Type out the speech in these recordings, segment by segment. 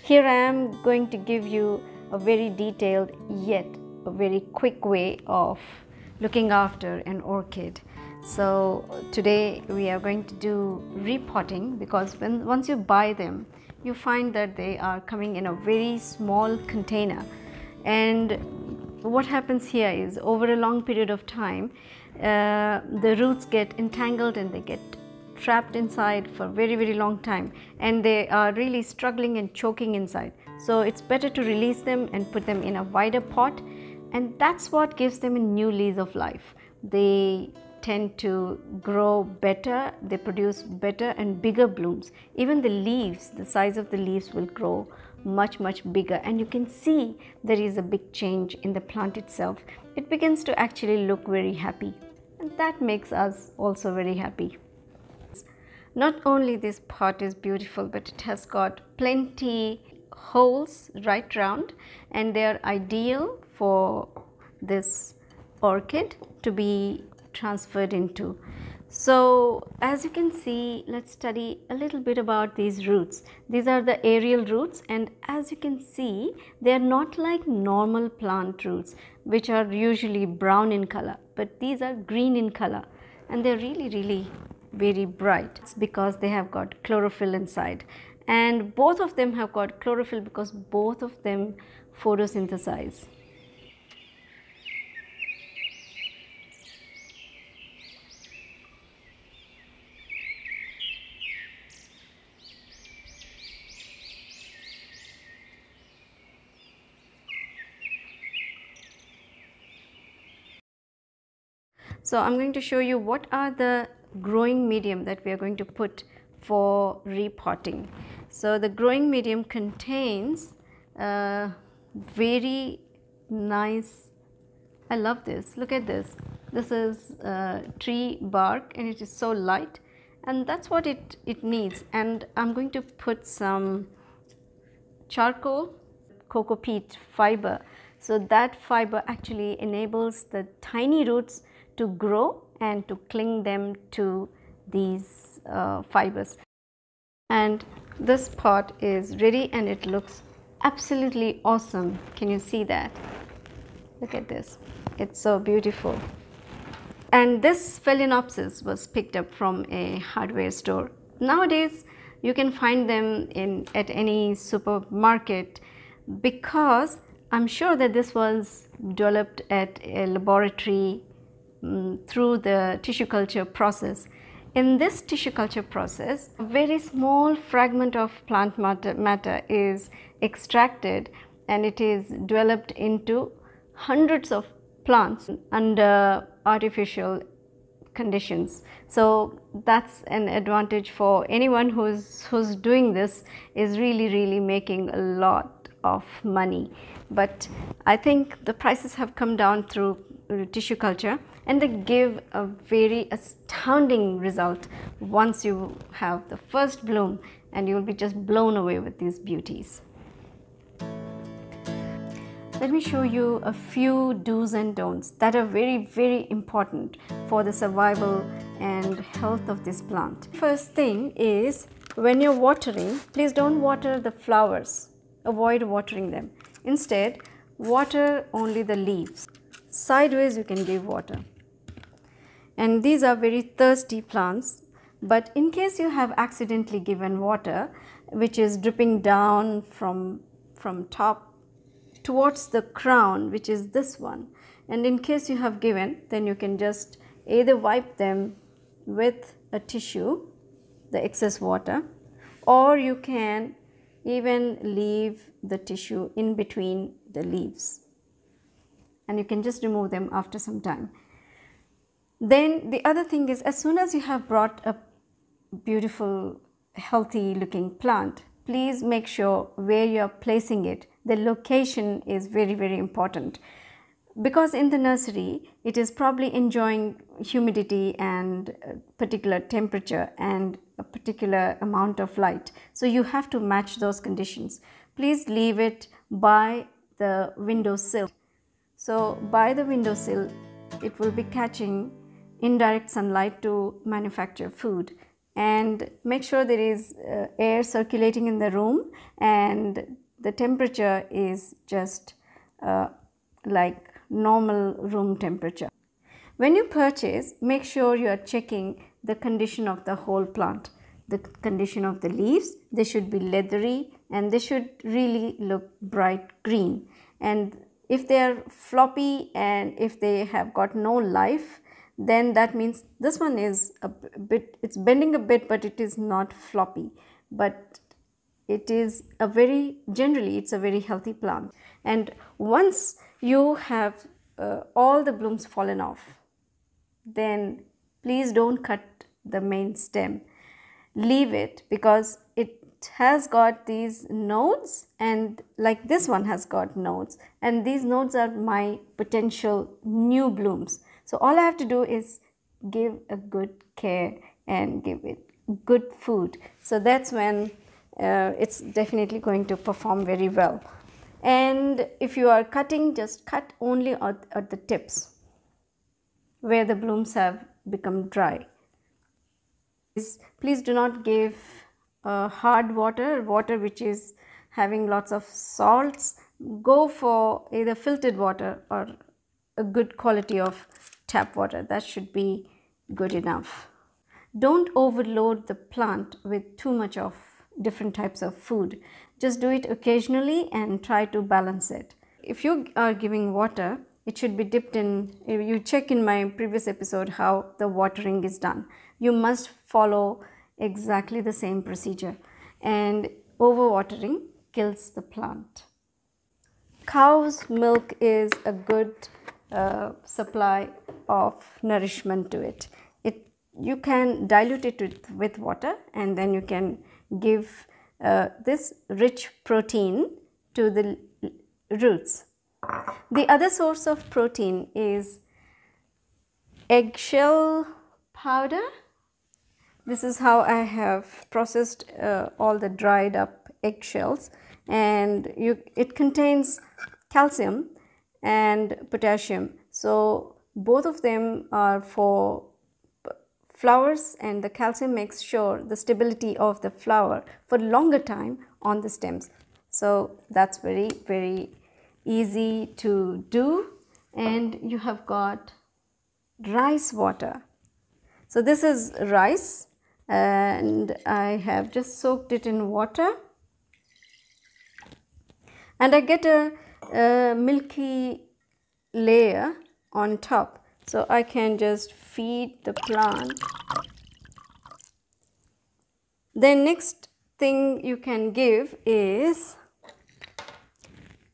Here I am going to give you a very detailed yet a very quick way of looking after an orchid. So today we are going to do repotting, because once you buy them, you find that they are coming in a very small container, and what happens here is over a long period of time the roots get entangled and they get trapped inside for a very long time, and they are really struggling and choking inside. So it's better to release them and put them in a wider pot, and that's what gives them a new lease of life. They tend to grow better, they produce better and bigger blooms. Even the leaves, the size of the leaves will grow much bigger, and you can see there is a big change in the plant itself. It begins to actually look very happy, and that makes us also very happy. Not only this pot is beautiful, but it has got plenty holes right round, and they are ideal for this orchid to be transferred into. So as you can see, let's study a little bit about these roots. These are the aerial roots, and as you can see, they are not like normal plant roots which are usually brown in color, but these are green in color, and they're really very bright. It's because they have got chlorophyll inside, and both of them have got chlorophyll because both of them photosynthesize. So I'm going to show you what are the growing medium that we are going to put for repotting. So the growing medium contains very nice, I love this, look at this. This is tree bark, and it is so light, and that's what it needs. And I'm going to put some charcoal, cocoa peat fiber, so that fiber actually enables the tiny roots to grow and to cling them to these fibers. And this pot is ready, and it looks absolutely awesome. Can you see that? Look at this, it's so beautiful. And this Phalaenopsis was picked up from a hardware store. Nowadays you can find them at any supermarket, because I'm sure that this was developed at a laboratory through the tissue culture process. In this tissue culture process, a very small fragment of plant matter is extracted, and it is developed into hundreds of plants under artificial conditions. So that's an advantage for anyone who's doing this, is really making a lot of money. But I think the prices have come down through tissue culture, and they give a very astounding result once you have the first bloom, and you'll be just blown away with these beauties. Let me show you a few do's and don'ts that are very important for the survival and health of this plant. First thing is, when you're watering, please don't water the flowers. Avoid watering them. Instead, water only the leaves. Sideways you can give water. And these are very thirsty plants, but in case you have accidentally given water which is dripping down from top towards the crown, which is this one, and in case you have given, then you can just either wipe them with a tissue, the excess water, or you can even leave the tissue in between the leaves, and you can just remove them after some time. Then the other thing is, as soon as you have brought a beautiful healthy looking plant, please make sure where you are placing it, the location is very important, because in the nursery it is probably enjoying humidity and particular temperature and a particular amount of light. So you have to match those conditions. Please leave it by the windowsill. So by the windowsill, it will be catching indirect sunlight to manufacture food. and make sure there is air circulating in the room and the temperature is just like normal room temperature. When you purchase, make sure you are checking the condition of the whole plant. The condition of the leaves, they should be leathery and they should really look bright green. And if they are floppy and if they have got no life, then that means this one is a bit, it's bending a bit, but it is not floppy. But it is a very, generally it's a very healthy plant. And once you have all the blooms fallen off, then please don't cut the main stem. Leave it, because it has got these nodes, and like this one has got nodes, and these nodes are my potential new blooms. So all I have to do is give a good care and give it good food. So that's when it's definitely going to perform very well. And if you are cutting, just cut only at the tips where the blooms have become dry. Please do not give hard water which is having lots of salts. Go for either filtered water or a good quality of tap water. That should be good enough. Don't overload the plant with too much of different types of food. Just do it occasionally and try to balance it. If you are giving water, it should be dipped in. You check in my previous episode how the watering is done. You must follow exactly the same procedure, and overwatering kills the plant. Cow's milk is a good supply of nourishment to it. You can dilute it with water, and then you can give this rich protein to the roots. The other source of protein is eggshell powder. This is how I have processed all the dried up eggshells, and it contains calcium and potassium. So both of them are for flowers, and the calcium makes sure the stability of the flower for longer time on the stems. So that's very, very easy to do. And you have got rice water. So this is rice, and I have just soaked it in water, and I get a milky layer on top. So I can just feed the plant. Then next thing you can give is,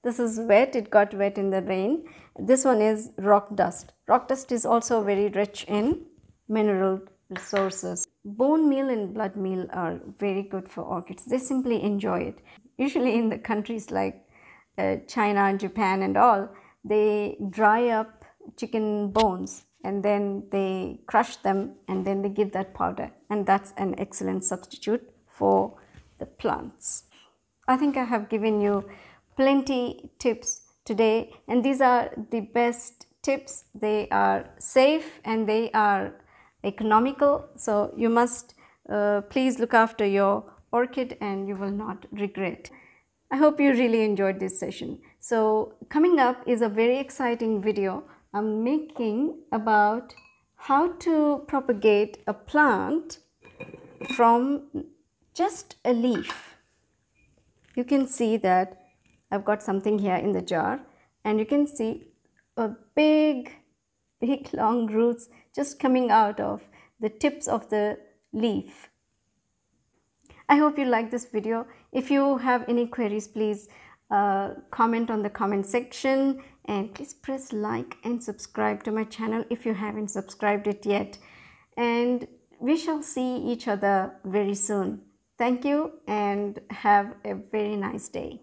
this is wet, it got wet in the rain. This one is rock dust. Rock dust is also very rich in mineral resources. Bone meal and blood meal are very good for orchids. They simply enjoy it. Usually in the countries like China, Japan and all, they dry up chicken bones and then they crush them and then they give that powder, and that's an excellent substitute for the plants. I think I have given you plenty tips today, and these are the best tips. They are safe and they are economical, so you must please look after your orchid and you will not regret. I hope you really enjoyed this session. So coming up is a very exciting video I'm making about how to propagate a plant from just a leaf. You can see that I've got something here in the jar, and you can see a big long roots just coming out of the tips of the leaf. I hope you like this video. If you have any queries, please comment on the comment section, and please press like and subscribe to my channel if you haven't subscribed it yet. And we shall see each other very soon. Thank you and have a very nice day.